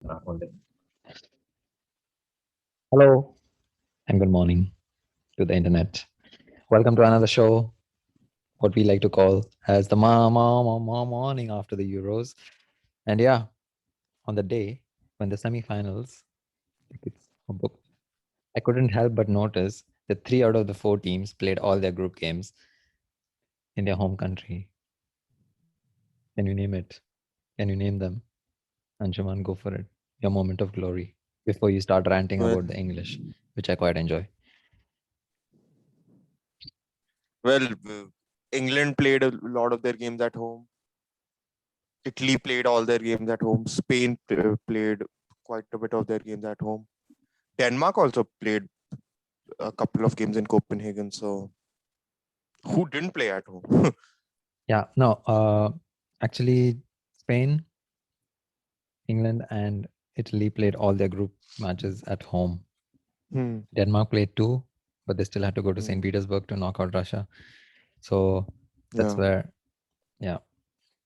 All day. Hello and good morning to the internet. Welcome to another show, what we like to call as the morning after the Euros. And yeah, on the day when the semi-finals tickets were booked, I couldn't help but notice that 3 out of the 4 teams played all their group games in their home country. Can you name it? Can you name them? Anshuman, go for it. Your moment of glory before you start ranting Well, about the English, which I quite enjoy. well, England played a lot of their games at home. Italy played all their games at home. Spain played quite a bit of their games at home. Denmark also played a couple of games in Copenhagen. So who didn't play at home? Yeah, no, actually, Spain, England, and Italy played all their group matches at home. Hmm. Denmark played 2, but they still had to go to Hmm. St. Petersburg to knock out Russia. So that's Yeah. where, yeah.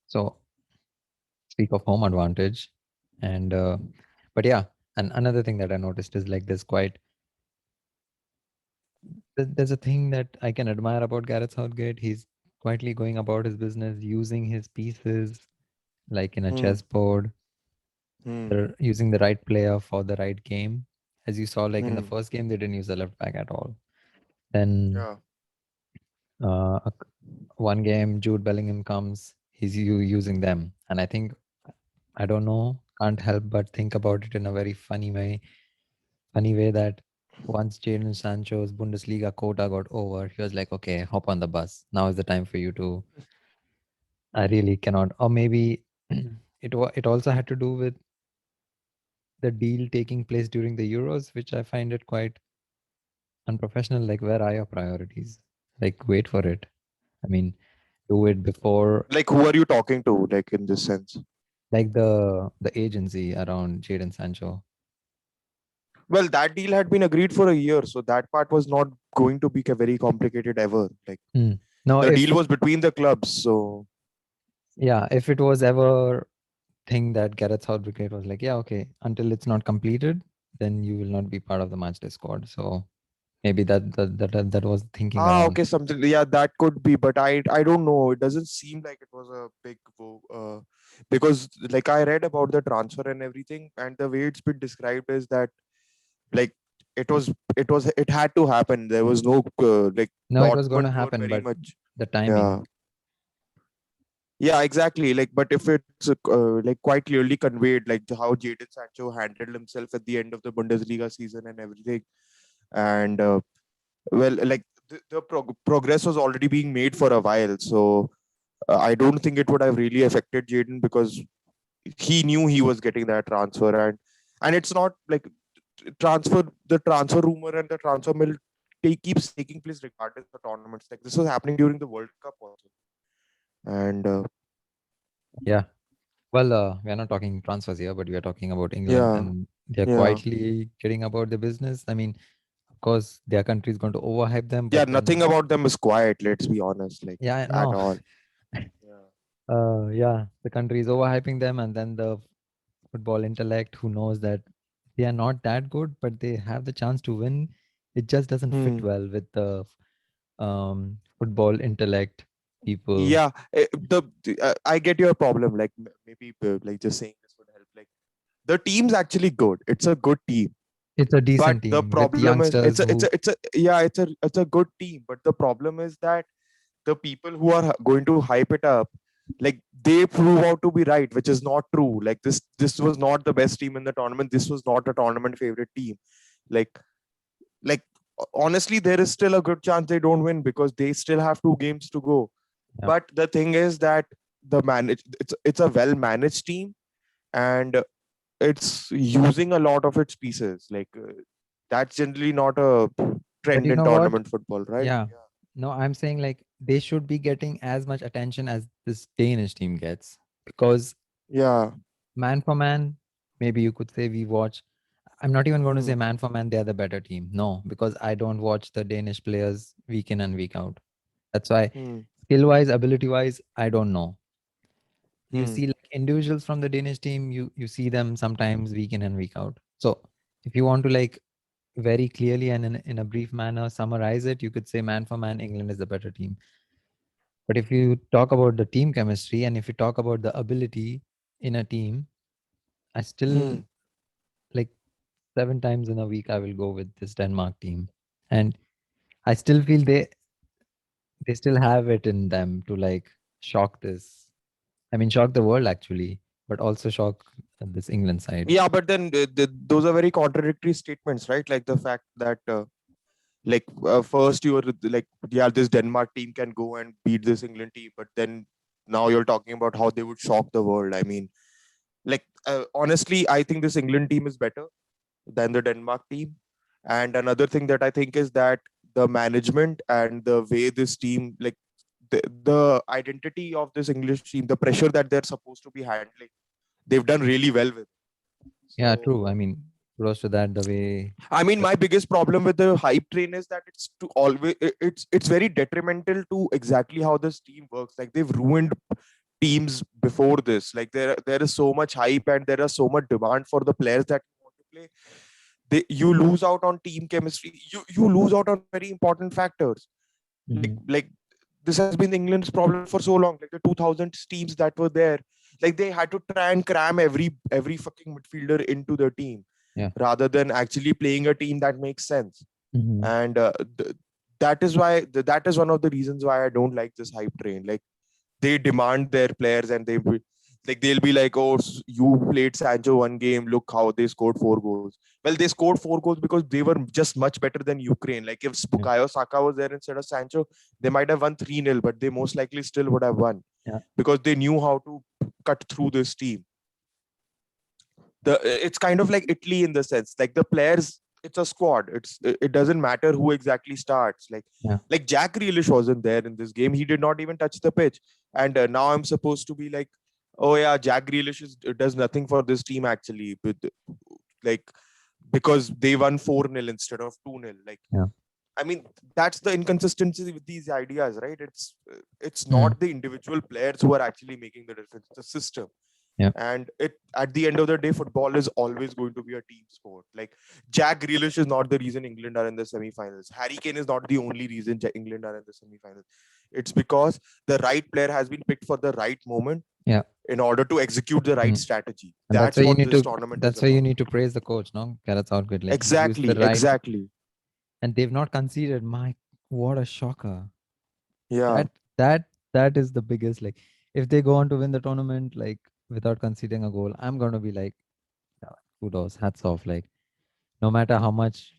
So speak of home advantage. And, but yeah, and another thing that I noticed is like there's a thing that I can admire about Gareth Southgate. He's quietly going about his business, using his pieces like in a Hmm. chessboard. Hmm. They're using the right player for the right game. As you saw, like in the Hmm. first game, they didn't use the left back at all. Then Yeah. uh, a- one game, Jude Bellingham comes, he's using them. And I think, I don't know, can't help but think about it in a very funny way that once Jadon Sancho's Bundesliga quota got over, he was like, okay, hop on the bus. Now is the time for you to, I really cannot. Or maybe it also had to do with the deal taking place during the Euros, which I find it quite unprofessional. Like, where are your priorities? Like, wait for it. I mean, do it before, Like, who are you talking to? Like, in this sense? like the agency around Jadon Sancho. Well, that deal had been agreed for a year. So that part was not going to be very complicated ever. Like, Hmm. No, the deal if was between the clubs. So, yeah, if it was ever thing that Gareth Southgate was like, yeah, okay, until it's not completed, then you will not be part of the matchday squad. So maybe that was thinking around. okay, something, yeah, that could be, but I don't know. It doesn't seem like it was a big because like I read about the transfer and everything, and the way it's been described is that like it had to happen. There was no like No, it was going to Dortmund were happen, very but much, the timing. yeah, yeah, exactly. Like, but if it's like quite clearly conveyed, like how Jadon Sancho handled himself at the end of the Bundesliga season and everything, and well, like the progress was already being made for a while, so I don't think it would have really affected Jaden because he knew he was getting that transfer, and it's not like the transfer rumor and the transfer mill keeps taking place regardless of tournaments. Like this was happening during the World Cup also, and Yeah. Well, we are not talking transfers here, but we are talking about England, yeah, and they're yeah, quietly getting about the business. I mean, of course, their country is going to overhype them, yeah. but Nothing then, about them is quiet. Let's be honest, like yeah, at no, all. Yeah. yeah, the country is overhyping them, and then the football intellect who knows that they are not that good, but they have the chance to win. It just doesn't fit Hmm. well with the football intellect people. Yeah, I get your problem. Like maybe like just saying this would help. Like the team's actually good. It's a good team, It's a but decent the team with problem is youngsters who, it's a good team. But the problem is that the people who are going to hype it up, like they prove out to be right, which is not true. Like this was not the best team in the tournament. This was not a tournament favorite team. Like like honestly, there is still a good chance they don't win because they still have 2 games to go. yeah. But the thing is that it's a well managed team, and it's using a lot of its pieces. Like that's generally not a But trend you in know what? tournament football, right? Yeah. No, I'm saying like they should be getting as much attention as this Danish team gets because Yeah. man for man, maybe you could say we watch. I'm not even going to say Hmm. man for man, they're the better team. No, because I don't watch the Danish players week in and week out. That's why Hmm. skill wise, ability wise, I don't know. You Hmm. see, like individuals from the Danish team, you see them sometimes week in and week out. So if you want to like very clearly and in a brief manner summarize it, you could say man for man, England is the better team. But if you talk about the team chemistry and if you talk about the ability in a team, I still like 7 times in a week I will go with this Denmark team, and I still feel they still have it in them to like shock this. I mean, shock the world actually, but also shock this England side. Yeah, but then those are very contradictory statements, right? Like the fact that first you were like, yeah, this Denmark team can go and beat this England team, but then now you're talking about how they would shock the world. I mean, like honestly, I think this England team is better than the Denmark team. And another thing that I think is that the management and the way this team, like the identity of this English team, the pressure that they're supposed to be handling, they've done really well with. Yeah, So true. I mean, close to that, the way. I mean, my biggest problem with the hype train is that it's to always it's very detrimental to exactly how this team works. Like they've ruined teams before this. Like there is so much hype and there is so much demand for the players that you want to play. You lose out on team chemistry. You lose out on very important factors. Like this has been England's problem for so long. Like the 2000s teams that were there, like they had to try and cram every fucking midfielder into the team, Yeah. rather than actually playing a team that makes sense. Mhm. And that is why that is one of the reasons why I don't like this hype train. Like they demand their players and they'll be like, oh, you played Sancho one game, look how they scored 4 goals. Well, they scored 4 goals because they were just much better than Ukraine. Like if Bukayo Saka was there instead of Sancho, they might have won 3-0, but they most likely still would have won. Yeah. Because they knew how to cut through this team. It's kind of like Italy in the sense, like the players, it's a squad. It doesn't matter who exactly starts. Like Jack Grealish wasn't there in this game. He did not even touch the pitch. And now I'm supposed to be like, oh yeah, Jack Grealish does nothing for this team actually. But like because they won 4-0 instead of 2-0. Like I mean, that's the inconsistency with these ideas, right? It's not the individual players who are actually making the difference. It's the system. Yeah. And at the end of the day, football is always going to be a team sport. Like Jack Grealish is not the reason England are in the semi-finals. Harry Kane is not the only reason England are in the semi-finals. It's because the right player has been picked for the right moment. Yeah. In order to execute the right strategy. And that's why what you need this to. tournament That's is why about. you need to praise the coach, no? Gareth Southgate. Like Exactly. And they've not conceded. My, what a shocker! Yeah. That is the biggest. Like, if they go on to win the tournament, like without conceding a goal, I'm gonna be like, kudos, hats off. Like, no matter how much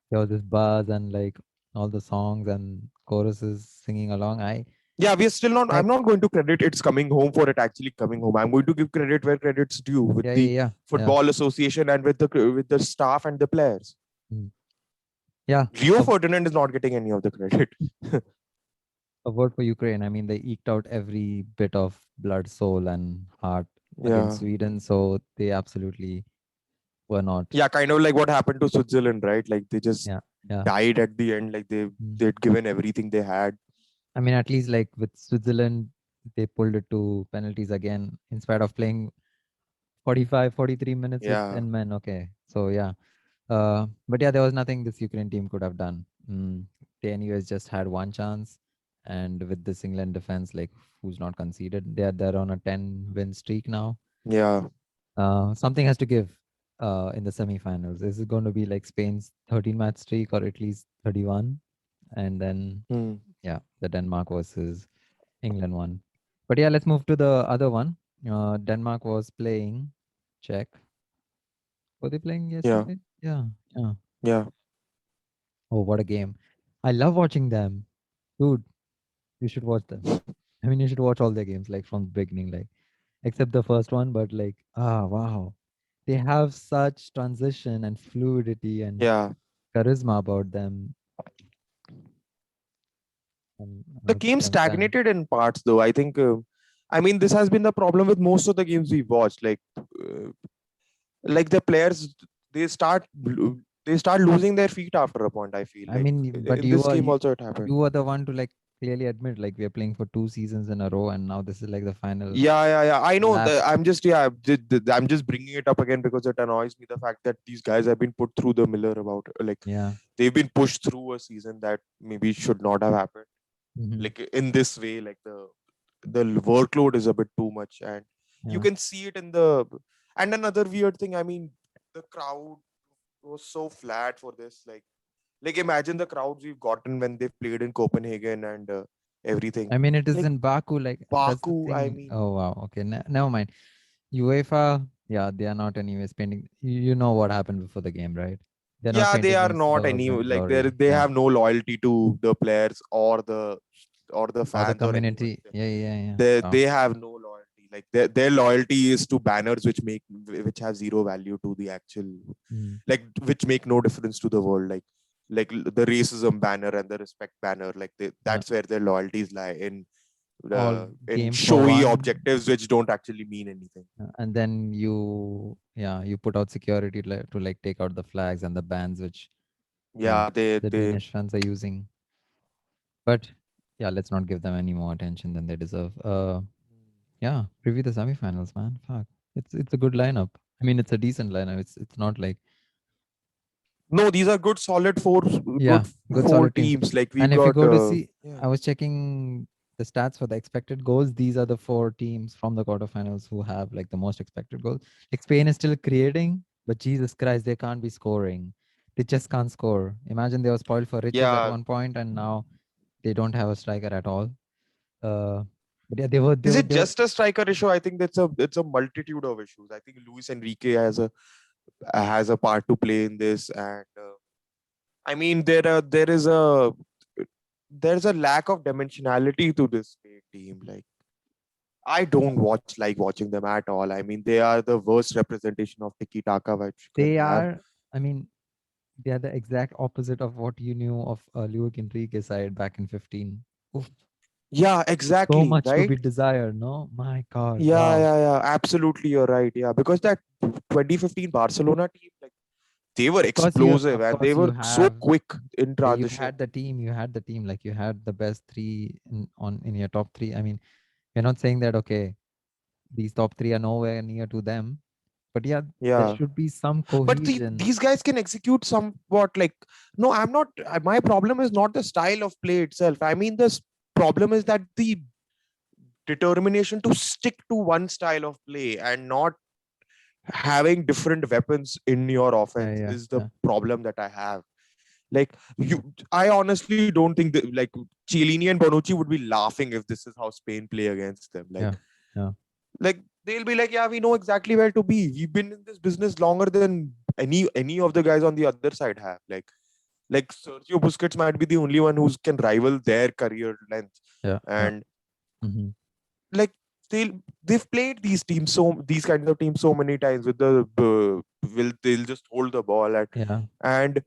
there was this buzz and like all the songs and choruses singing along, we are still not. I'm not going to credit it's coming home for it actually coming home. I'm going to give credit where credit's due with the Football Association and with the staff and the players. Yeah. Rio Ferdinand is not getting any of the credit. A word for Ukraine. I mean, they eked out every bit of blood, soul, and heart against Sweden. So they absolutely were not. Yeah, kind of like what happened to Switzerland, right? Like they just died at the end. Like they'd given everything they had. I mean, at least like with Switzerland, they pulled it to penalties again in spite of playing 45, 43 minutes with 10 men. Okay. So yeah. But yeah, there was nothing this Ukraine team could have done. They anyways just had one chance. And with this England defense, like who's not conceded, they're on a 10-win streak now. Yeah. Something has to give in the semi-finals. Is it going to be like Spain's 13-match streak or at least 31? And then the Denmark versus England one. But yeah, let's move to the other one. Denmark was playing Czech. Were they playing yesterday? Yeah. Oh, what a game. I love watching them. Dude, you should watch them. I mean, you should watch all their games, like from the beginning, like except the first one, but like, wow. They have such transition and fluidity and charisma about them. The game stagnated in parts, though. I think, I mean, this has been the problem with most of the games we've watched. Like the players, they start losing their feet after a point. I feel. I mean, but in this game also it happened. You were the one to like clearly admit like we are playing for 2 seasons in a row, and now this is like the final Yeah. I know. lap. I'm just bringing it up again because it annoys me the fact that these guys have been put through the miller about like Yeah. they've been pushed through a season that maybe should not have happened. Hmm. Like in this way, like the workload is a bit too much, and you Yeah. can see it in the. And another weird thing, I mean, the crowd was so flat for this. Like imagine the crowds we've gotten when they've played in Copenhagen and everything. I mean, it is Like in Baku. Like that's the Baku, I thing. mean, Oh wow. Okay. Never mind. UEFA. Yeah, they are not anyway spending. You know what happened before the game, right? They're not yeah, they painting are not themselves any in like glory. they Yeah. have no loyalty to the players or the Or the fans or anyone. community. Yeah. Yeah. Yeah. They Wow. have no loyalty. Like their loyalty is to banners which have zero value to the actual Mm. like which make no difference to the world. The racism banner and the respect banner. Yeah. That's where their loyalties lie All in game for showy one. objectives which don't actually mean anything. And then you put out security to like take out the flags and the bans which yeah Yeah, they the they Danish fans are using. But yeah, let's not give them any more attention than they deserve. Yeah, preview the semifinals, man. Fuck, it's a good lineup. I mean, it's a decent lineup. It's not like no, these are good solid yeah, good four solid teams. teams. Like we've And if you got go to see, yeah. I was checking the stats for the expected goals. These are the 4 teams from the quarterfinals who have like the most expected goals. Like Spain is still creating, but Jesus Christ, they can't be scoring. They just can't score. Imagine they were spoiled for riches at Yeah, one point, and now they don't have a striker at all. But yeah, is it just a striker issue? I think it's a multitude of issues. I think Luis Enrique has a part to play in this, and I mean there's a lack of dimensionality to this Spain team. Like I don't like watching them at all. I mean they are the worst representation of tiki taka which you can they have. are. I mean, they are the exact opposite of what you knew of Luis Enrique side back in 15. Oof, Yeah, so exactly, much to right? be desired. No, my God, wow. Yeah. Absolutely, you're right. Yeah, because that 2015 Barcelona team, like they were explosive Of and they course, you were so have. quick in Yeah, you transition. had the team. You had the team. Like you had the best three in your top three. I mean, we're not saying that okay, these top three are nowhere near to them. But yeah, there Yeah. should be some But cohesion. these guys can execute somewhat like no, I'm not. My problem is not the style of play itself. I mean, this problem is that the determination to stick to one style of play and not having different weapons in your Yeah, offense yeah, is the yeah, problem that I have. Like I honestly don't think that like Chiellini and Bonucci would be laughing if this is how Spain play against them. yeah, yeah. Like they'll be like, yeah, we know exactly where to be. We've been in this business longer than any of the guys on the other side have. Like Sergio Busquets might be the only one who can rival their career length, Yeah, yeah. and Hmm. like they've played these kinds of teams so many times with they'll just hold the ball Yeah, and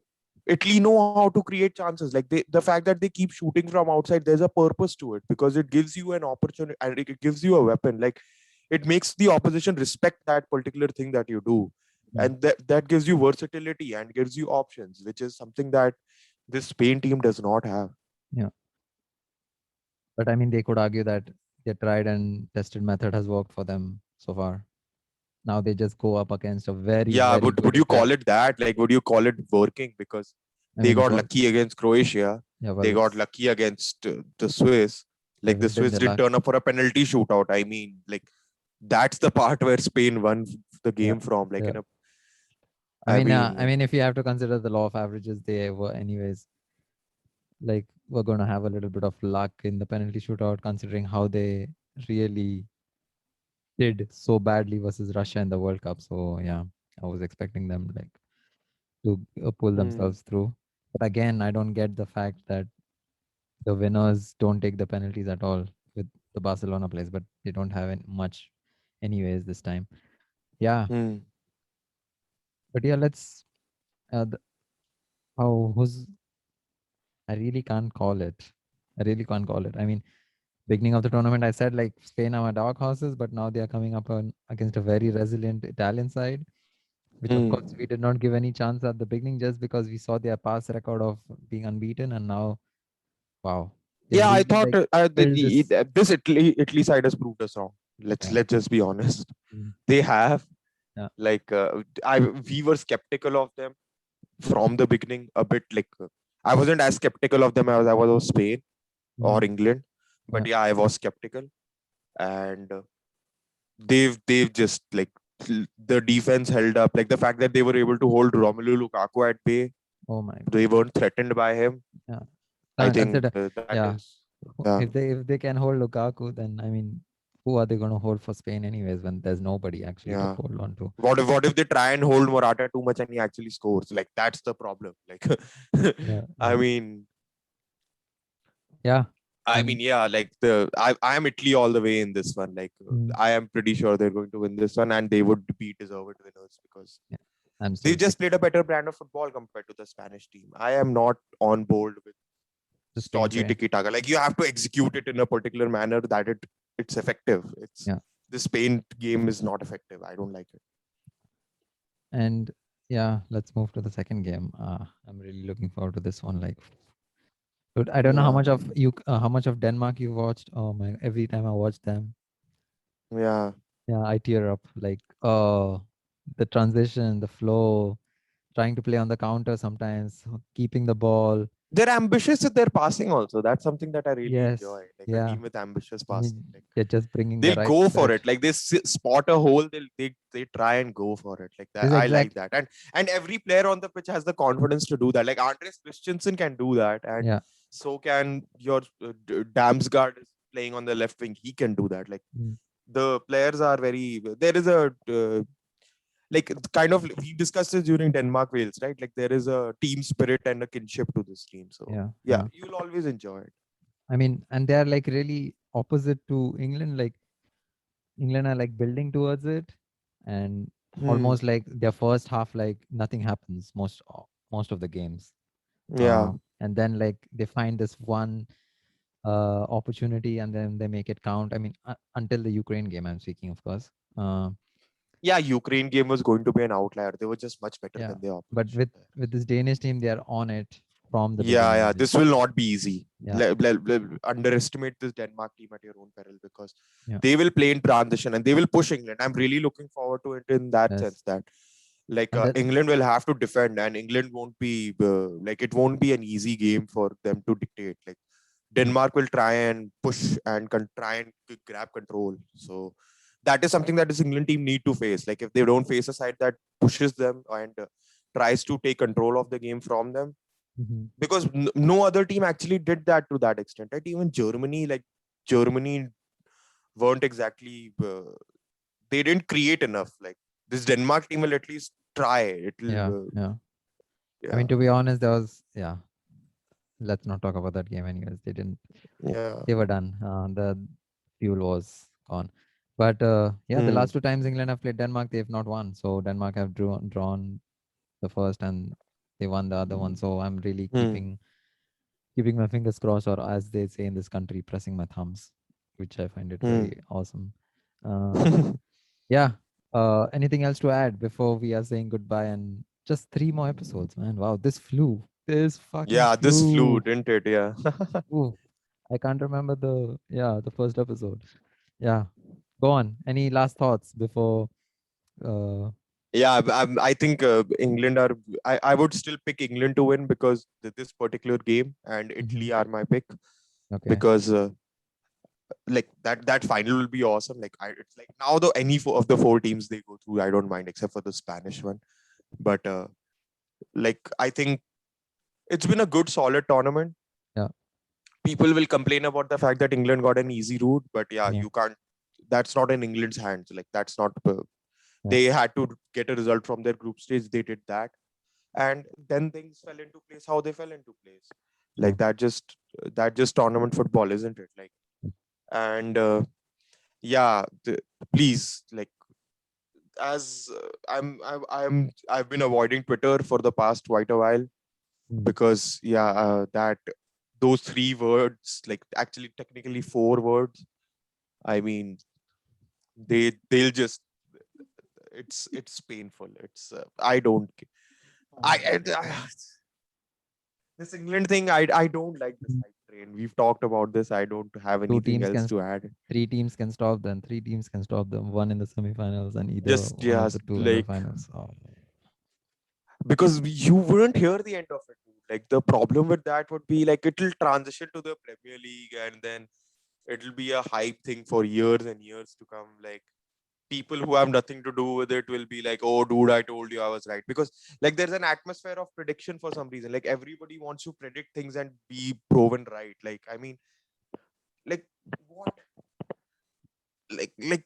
Italy know how to create chances. Like the fact that they keep shooting from outside, there's a purpose to it because it gives you an opportunity and it gives you a weapon. Like it makes the opposition respect that particular thing that you do, mm, and that gives you versatility and gives you options, which is something that this Spain team does not have. yeah. But I mean, they could argue that their tried and tested method has worked for them so far. Now they just go up against a very, Yeah, very would good you Italy. call it that? Like, would you call it working? Because I they mean, it got worked. lucky against Croatia. Yeah, They well, got lucky against the Swiss. they Like the lived in Swiss their didn't luck. turn up for a penalty shootout. I mean, like that's the part where Spain won the Yeah, game from. Like yeah. in a, I mean, if you have to consider the law of averages, they were anyways like we're gonna have a little bit of luck in the penalty shootout, considering how they really did so badly versus Russia in the World Cup. So yeah, I was expecting them like to pull Hmm. themselves through. But again, I don't get the fact that the winners don't take the penalties at all with the Barcelona plays, but they don't have much anyways this time. Yeah, Hmm. but yeah, let's. Who's I really can't call it. I really can't call it. I mean, beginning of the tournament, I said like Spain are my dark horses, but now they are coming up against a very resilient Italian side, which of Hmm. course we did not give any chance at the beginning just because we saw their past record of being unbeaten, and now, wow. They Yeah, I really thought like build this. this Italy side has proved us wrong. Let's Yeah. let's just be honest. Mm. They have Yeah. like I we were skeptical of them from the beginning a bit. Like I wasn't as skeptical of them as I was of Spain or Mm. England, Yeah. but yeah, I was skeptical, and they've just like the defense held up. Like the fact that they were able to hold Romelu Lukaku at bay, Oh my God. they weren't threatened by him. Yeah. I think Consider. that Yeah. is yeah. If they can hold Lukaku, then I mean, who are they going to hold for Spain anyways when there's nobody actually to Yeah. hold on to? What if they try and hold Morata too much and he actually scores? Like that's the problem. Like Yeah. I Yeah. mean Yeah. I mean And yeah, like I am Italy all the way in this one. Like mm, I am pretty sure they're going to win this one and they would be deserved winners because yeah, I'm they still just played a better brand of football compared to the Spanish team. I am not on board with the Spain stodgy train. tiki taka. Like you have to execute it in a particular manner that it's effective. It's Yeah. the Spain game is not effective. I don't like it. And yeah, let's move to the second game. I'm really looking forward to this one. Like, but I don't know how Yeah. much of how much of Denmark you watched. Oh my! Every time I watch them, Yeah. yeah, I tear up. Like, oh, the transition, the flow, trying to play on the counter sometimes, keeping the ball. They're ambitious with their passing also. That's something that I really Yes, enjoy. Like a yeah, team with ambitious y- passing. Like they're just bringing the they'll right go for spirit. it. Like they spot a hole, they try and go for it. Like that, This I like exact, that. And every player on the pitch has the confidence to do that. Like Andres Christensen can do that, and yeah. so can your Damsgaard is playing on the left wing. He can do that. Like Mm. the players are very. There is a like kind of we discussed this during Denmark Wales, right? Like there is a team spirit and a kinship to this team. So Yeah, yeah, yeah. you'll always enjoy it. I mean, and they're like really opposite to England. Like England are like building towards it, and Hmm. almost like their first half, like nothing happens most of the games. Yeah. And then like they find this one opportunity, and then they make it count. I mean, until the Ukraine game, I'm speaking, of course. Uh, Yeah, Ukraine game was going to be an outlier. They were just much better yeah, than their but opposition there. with this Danish team, they are on it from the Yeah, beginning. yeah. Like, This will not be easy. yeah, Underestimate this Denmark team at your own peril because yeah, they will play in transition and they will push England. I'm really looking forward to it in that yes, sense that like and that, England will have to defend and England won't be like it won't be an easy game for them to dictate. Like mm, Denmark will try and push and try and grab control. So that is something that this England team need to face. Like if they don't face a side that pushes them and tries to take control of the game from them, mhm, because no other team actually did that to that extent. Right? Even Germany weren't exactly they didn't create enough. Like this Denmark team will at least try. yeah, It'll yeah. I yeah mean, to be honest, there was, yeah. Let's not talk about that game, anyways. They didn't. yeah. They were done. The fuel was gone. But yeah, the Hmm. last two times England have played Denmark, they've not won. So Denmark have drawn the first, and they won the other one. So I'm really Hmm. keeping my fingers crossed, or as they say in this country, pressing my thumbs, which I find it Hmm. very awesome. Uh, yeah. Anything else to add before we are saying goodbye? And just 3 more episodes, man. Wow, this flew. This fucking Yeah, this flew, flew. didn't it? Yeah. Ooh, I can't remember the first episode. Yeah. Go on. Any last thoughts before uh Yeah, I think England are. I would still pick England to win because this particular game and mhm, Italy are my pick okay. because like that final will be awesome. Like it's like now the any four of the four teams they go through, I don't mind except for the Spanish one. But like I think it's been a good solid tournament. Yeah, People will complain about the fact that England got an easy route, but yeah, yeah, you can't. That's not in England's hands. Like that's not. yeah. They had to get a result from their group stage. They did that, and then things fell into place how they fell into place. Yeah. Like that just tournament football, isn't it? Like and yeah, please like as I've been avoiding Twitter for the past quite a while Mm. because yeah, that those three words, like actually technically four words. I mean, they'll just it's painful. It's I don't I this England thing. I don't like this Mm. hype brain. We've talked about this. I don't have Two anything teams else can, to add. 3 teams can stop them. 3 teams can stop them. One in the semifinals and either Just one of the two in the like finals. Oh. because you wouldn't hear the end of it. Dude. Like the problem with that would be like it'll transition to the Premier League and then it'll be a hype thing for years and years to come. Like people who have nothing to do with it will be like, oh dude, I told you I was right. Because like there's an atmosphere of prediction for some reason. Like everybody wants to predict things and be proven right. Like I mean, like what? Like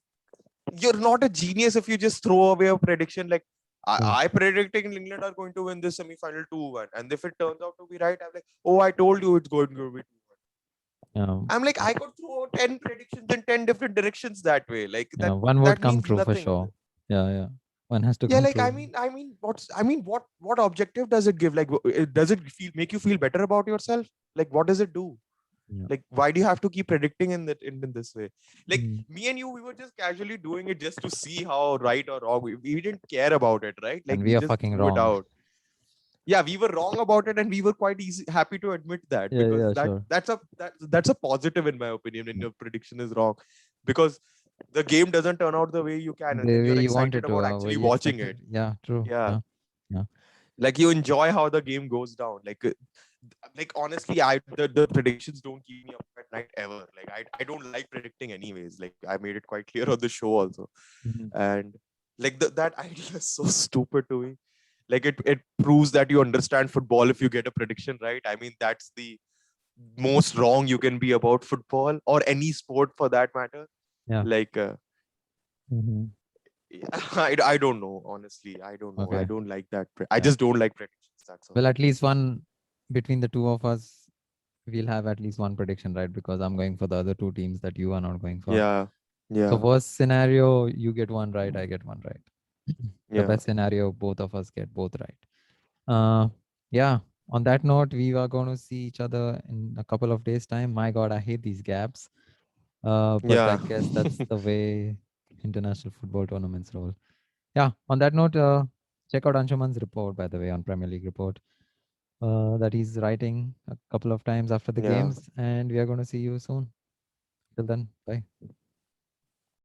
you're not a genius if you just throw away a prediction. Like Yeah. I predicting England are going to win this semi-final 2-1. And if it turns out to be right, I'm like, oh, I told you it's going to be 2-1. Yeah. I'm like, I could throw out 10 predictions in 10 different directions that way. Like Yeah. One would that come means true for nothing. sure. Yeah. Yeah. One has to Yeah, come like true. what objective does it give? Like, does it make you feel better about yourself? Like, what does it do? Yeah. Like, why do you have to keep predicting in this way? Like Mm. me and you, we were just casually doing it just to see how right or wrong. We didn't care about it, right? Like And we we are just fucking threw it wrong. out. Yeah, we were wrong about it, and we were quite happy to admit that Yeah. because Yeah. Sure. that's a positive in my opinion when Yeah. your prediction is wrong, because the game doesn't turn out the way you can, and The then way you're you excited wanted to, about where actually you watching expected. it. Yeah. True. Yeah, Yeah. Yeah. like you enjoy how the game goes down. Like honestly, the predictions don't keep me up at night ever. Like I don't like predicting anyways. Like I made it quite clear on the show also. Mhm. And like that idea is so stupid to me. Like it proves that you understand football if you get a prediction right. I mean, that's the most wrong you can be about football or any sport for that matter. Yeah. Like Mhm. I don't know, honestly. I don't know. I Okay. don't like that. I Yeah. just don't like predictions. That's all. Well, at least one between the two of us, we'll have at least one prediction, right? Because I'm going for the other 2 teams that you are not going for. Yeah. So Yeah. worst scenario, you get one right, I get one right. The Yeah. best scenario, both of us get both right. Yeah. On that note, we are going to see each other in a couple of days' time. My God, I hate these gaps. But I Yeah. guess that's the way international football tournaments roll. Yeah. On that note, check out Anshuman's report, by the way, on Premier League Report. That he's writing a couple of times after the Yeah. games, and we are going to see you soon. Till then, bye.